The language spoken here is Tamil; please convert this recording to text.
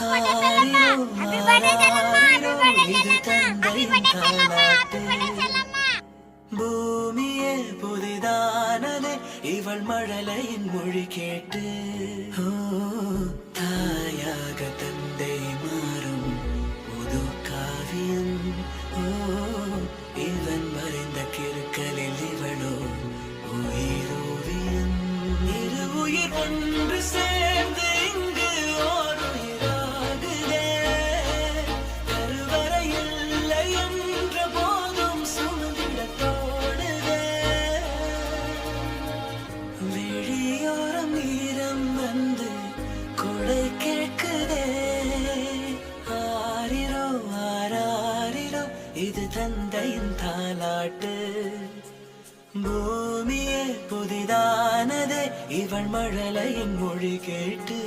இது தந்தையின் தாலாட்டு. பூமியே புதிதானதே இவள் மழலையின் மொழி கேட்டு. தாயாக தந்தை மாறும் புது காவியம். இவன் மறைந்த கிருக்கலில் இவளோ உயிரோவியம். இரு உயிர் ஒன்று சேர்ந்து இங்கு ஓர் உயிராகுதே. கருவறை இல்லை என்ற போதும் சுமந்திட தோடுதே. விழியோரம் ஈரம் வந்து கொடை கேட்குதே. ஆரிரோ ஆராரிரோ இது தந்தையின் தாலாட்டு. பூமியே புதிதானதே இவள் மழலையின் மொழி கேட்டு.